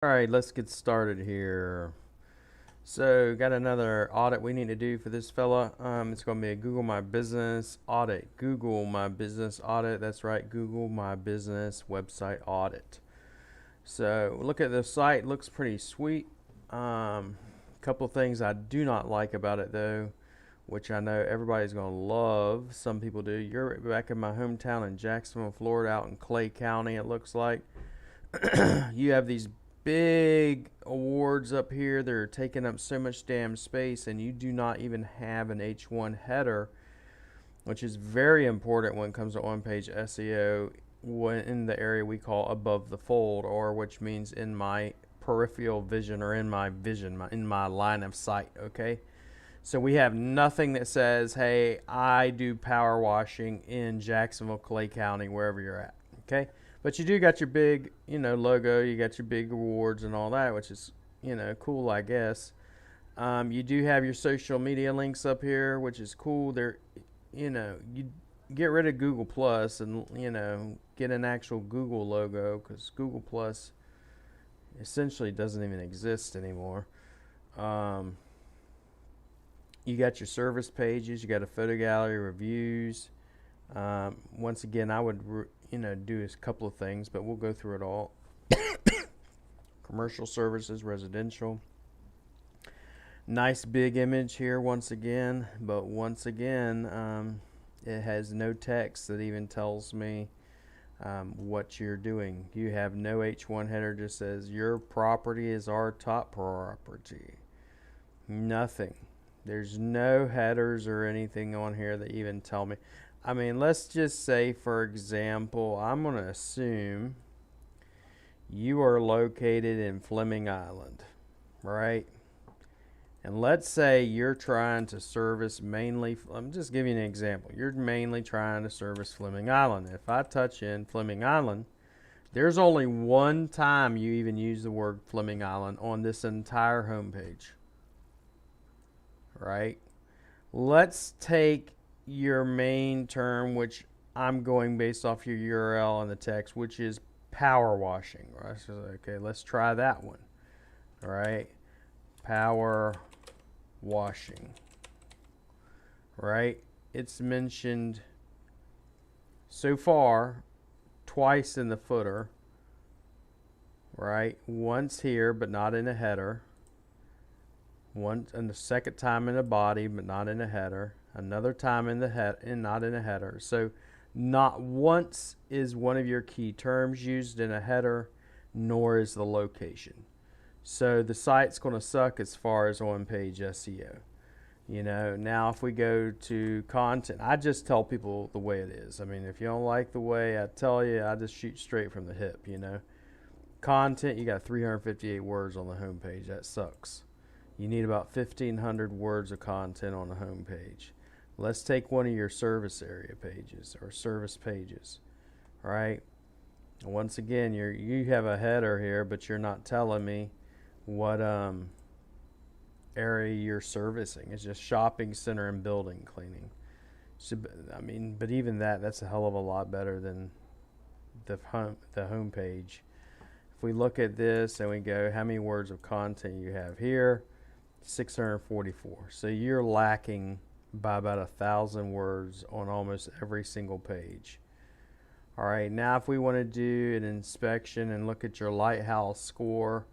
All right, let's get started here. So, got another audit we need to do for this fella. It's going to be a Google My Business audit. Google My Business audit. That's right, Google My Business website audit. So, look at the site. Looks pretty sweet. Couple of things I do not like about it though, which I know everybody's going to love. Some people do. You're back in my hometown in Jacksonville, Florida, out in Clay County. It looks like you have these big awards up here. They're taking up so much damn space, and you do not even have an H1 header, which is very important when it comes to on-page SEO in the area we call above the fold, or which means in my peripheral vision, or in my vision, in my line of sight. Okay, so we have nothing that says, hey, I do power washing in Jacksonville, Clay County, wherever you're at. Okay, but you do got your big, logo. You got your big awards and all that, which is, cool, I guess. You do have your social media links up here, which is cool. You get rid of Google Plus and, get an actual Google logo, because Google Plus essentially doesn't even exist anymore. You got your service pages. You got a photo gallery, reviews. Once again, I would do a couple of things, but we'll go through it all. Commercial services, residential. Nice big image here once again, but once again, it has no text that even tells me what you're doing. You have no H1 header, just says your property is our top property. Nothing. There's no headers or anything on here that even tell me. I mean, let's just say, for example, I'm going to assume you are located in Fleming Island, right? And let's say you're trying to service mainly, I'm just giving you an example. You're mainly trying to service Fleming Island. If I touch in Fleming Island, there's only one time you even use the word Fleming Island on this entire homepage, right? Let's take your main term, which I'm going based off your URL and the text, which is power washing, right? So, okay, let's try that one. All right, power washing, right? It's mentioned so far twice in the footer, right? Once here, but not in a header. Once, and the second time in the body, but not in a header. Another time in the head and not in a header. So not once is one of your key terms used in a header, nor is the location. So the site's going to suck as far as on-page SEO. Now if we go to content, I just tell people the way it is. I mean, if you don't like the way I tell you, I just shoot straight from the hip, Content, you got 358 words on the homepage. That sucks. You need about 1,500 words of content on the homepage. Let's take one of your service area pages or service pages, right? Once again, you have a header here, but you're not telling me what area you're servicing. It's just shopping center and building cleaning. So, I mean, but even that's a hell of a lot better than the home page. If we look at this and we go, how many words of content you have here? 644. So you're lacking by about 1,000 words on almost every single page. All right, now if we want to do an inspection and look at your Lighthouse score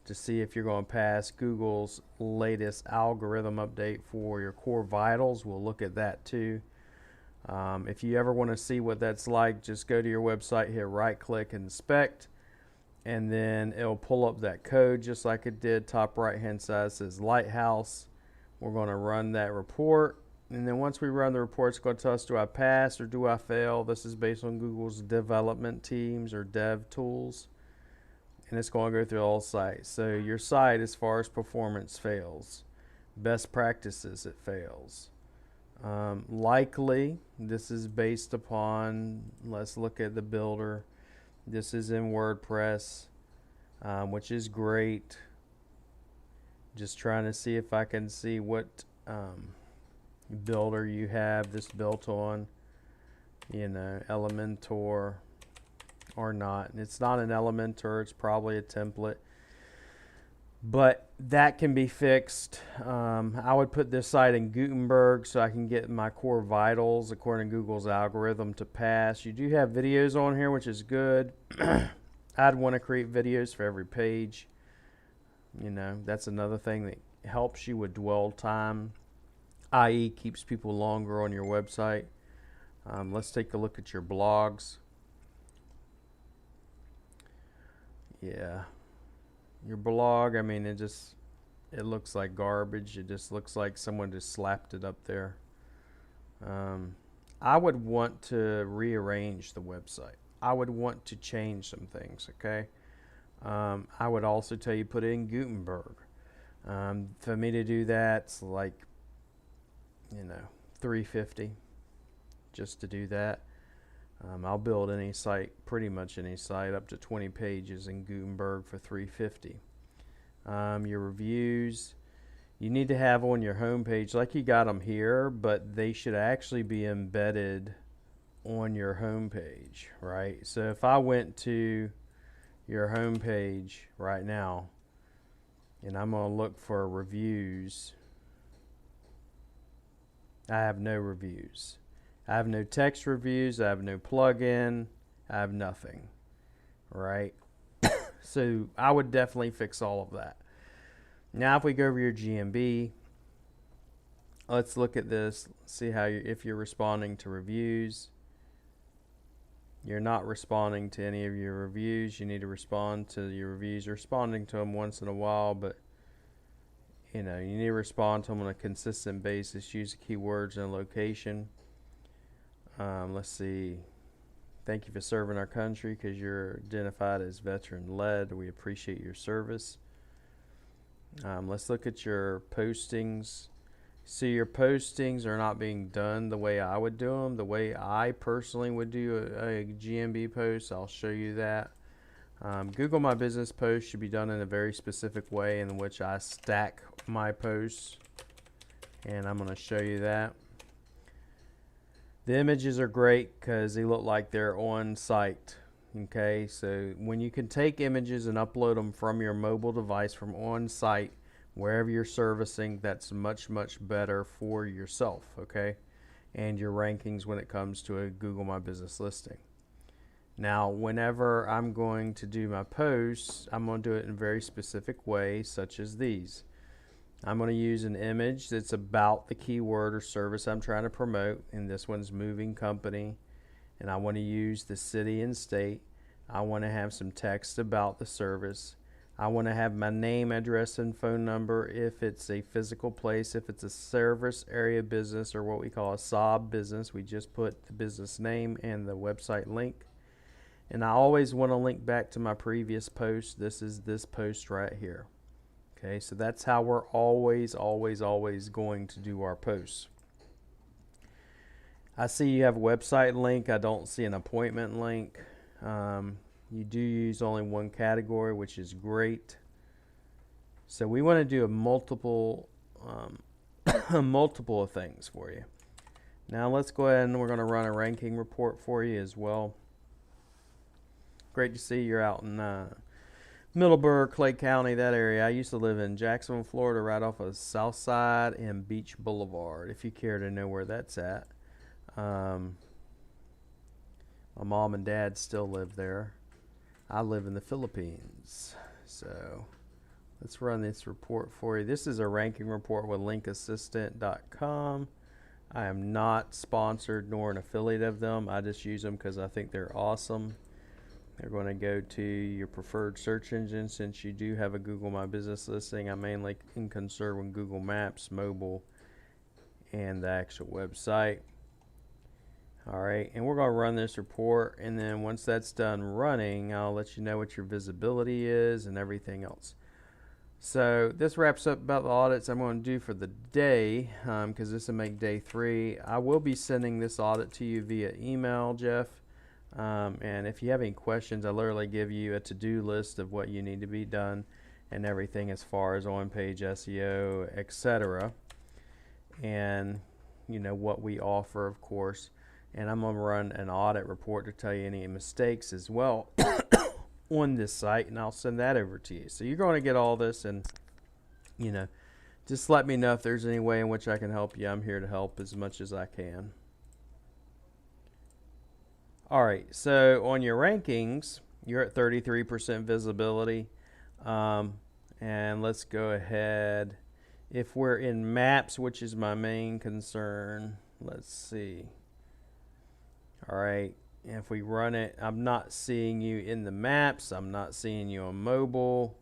to see if you're going to pass Google's latest algorithm update for your core vitals, we'll look at that too. If you ever want to see what that's like, just go to your website, hit right click, inspect, and then it'll pull up that code just like it did. Top right hand side says Lighthouse. We're going to run that report, and then once we run the report, it's going to tell us, do I pass or do I fail? This is based on Google's development teams or dev tools, and it's going to go through all sites. So your site, as far as performance, fails. Best practices, it fails. Likely, this is based upon, let's look at the builder. This is in WordPress, which is great. Just trying to see if I can see what builder you have this built on. Elementor or not. And it's not an Elementor, it's probably a template. but that can be fixed. I would put this site in Gutenberg so I can get my core vitals according to Google's algorithm to pass. You do have videos on here, which is good. I'd want to create videos for every page. You know, that's another thing that helps you with dwell time, i.e. keeps people longer on your website. Let's take a look at your blogs. Yeah. Your blog, I mean, it looks like garbage. It just looks like someone just slapped it up there. I would want to rearrange the website. I would want to change some things, okay? I would also tell you put it in Gutenberg. For me to do that, it's like, you know, $350 just to do that. I'll build any site, pretty much any site, up to 20 pages in Gutenberg for $350. Your reviews, you need to have on your homepage, like you got them here, but they should actually be embedded on your homepage, right? So if I went to your homepage right now, and I'm going to look for reviews, I have no reviews. I have no text reviews. I have no plugin. I have nothing, right? So I would definitely fix all of that. Now, if we go over your GMB, let's look at this. See how if you're responding to reviews. You're not responding to any of your reviews. You need to respond to your reviews. You're responding to them once in a while, but you know, you need to respond to them on a consistent basis. Use the keywords and location. Let's see. Thank you for serving our country because you're identified as veteran-led. We appreciate your service. Let's look at your postings. See, your postings are not being done the way I would do them. The way I personally would do a GMB post, I'll show you that. Google My Business post should be done in a very specific way in which I stack my posts, and I'm going to show you that. The images are great because they look like they're on site. Okay, so when you can take images and upload them from your mobile device from on site, wherever you're servicing, that's much, much better for yourself, okay, and your rankings when it comes to a Google My Business listing. Now, whenever I'm going to do my posts, I'm going to do it in a very specific way, such as these. I'm going to use an image that's about the keyword or service I'm trying to promote, and this one's moving company, and I want to use the city and state. I want to have some text about the service. I want to have my name, address, and phone number if it's a physical place. If it's a service area business or what we call a SOB business, we just put the business name and the website link. And I always want to link back to my previous post. This is this post right here. Okay, so that's how we're always going to do our posts. I see you have a website link. I don't see an appointment link. You do use only one category, which is great. So we want to do a multiple of things for you. Now let's go ahead and we're going to run a ranking report for you as well. Great to see you're out in Middleburg, Clay County, that area. I used to live in Jacksonville, Florida, right off of South Side and Beach Boulevard, if you care to know where that's at. My mom and dad still live there. I live in the Philippines. So let's run this report for you. This is a ranking report with linkassistant.com. I am not sponsored nor an affiliate of them. I just use them because I think they're awesome. They're going to go to your preferred search engine. Since you do have a Google My Business listing, I'm mainly concerned with Google Maps, mobile, and the actual website. All right, and we're going to run this report, and then once that's done running, I'll let you know what your visibility is and everything else. So this wraps up about the audits I'm going to do for the day, because this will make day 3. I will be sending this audit to you via email, Jeff. And if you have any questions, I literally give you a to-do list of what you need to be done and everything as far as on-page SEO, etc. And you know what we offer, of course. And I'm going to run an audit report to tell you any mistakes as well on this site, and I'll send that over to you. So you're going to get all this, and you know, just let me know if there's any way in which I can help you. I'm here to help as much as I can. All right, so on your rankings, you're at 33% visibility. And let's go ahead. If we're in maps, which is my main concern, let's see. All right, if we run it, I'm not seeing you in the maps. I'm not seeing you on mobile.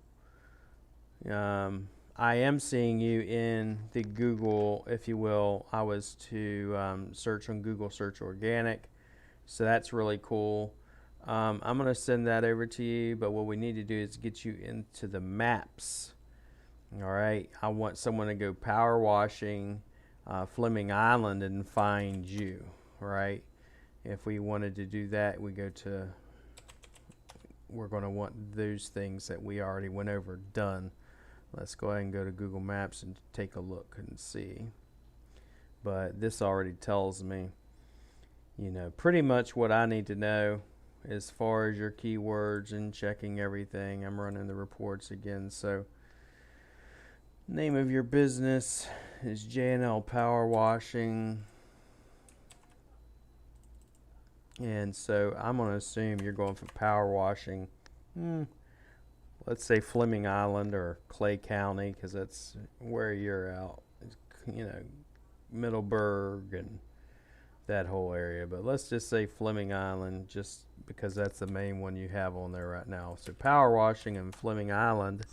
I am seeing you in the Google, if you will. I was to search on Google Search Organic. So that's really cool. I'm going to send that over to you, but what we need to do is get you into the maps. All right. I want someone to go power washing Fleming Island and find you. All right. If we wanted to do that, we're going to want those things that we already went over done. Let's go ahead and go to Google Maps and take a look and see. But this already tells me, you know, pretty much what I need to know as far as your keywords and checking everything. I'm running the reports again. So name of your business is J&L Power Washing. And so I'm going to assume you're going for power washing. Let's say Fleming Island or Clay County, because that's where you're out. You know, Middleburg and that whole area. But let's just say Fleming Island, just because that's the main one you have on there right now. So power washing in Fleming Island.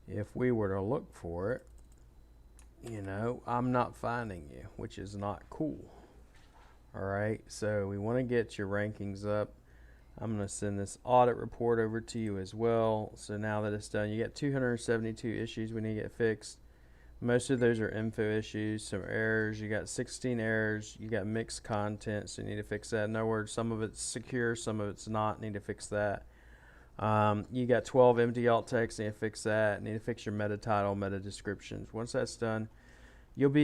If we were to look for it, you know, I'm not finding you, which is not cool. All right, so we want to get your rankings up. I'm going to send this audit report over to you as well. So now that it's done, you got 272 issues we need to get fixed. Most of those are info issues, some errors. You got 16 errors. You got mixed content, so you need to fix that. In other words, some of it's secure, some of it's not. Need to fix that. You got 12 empty alt text. Need to fix that. Need to fix your meta title, meta descriptions. Once that's done, you'll be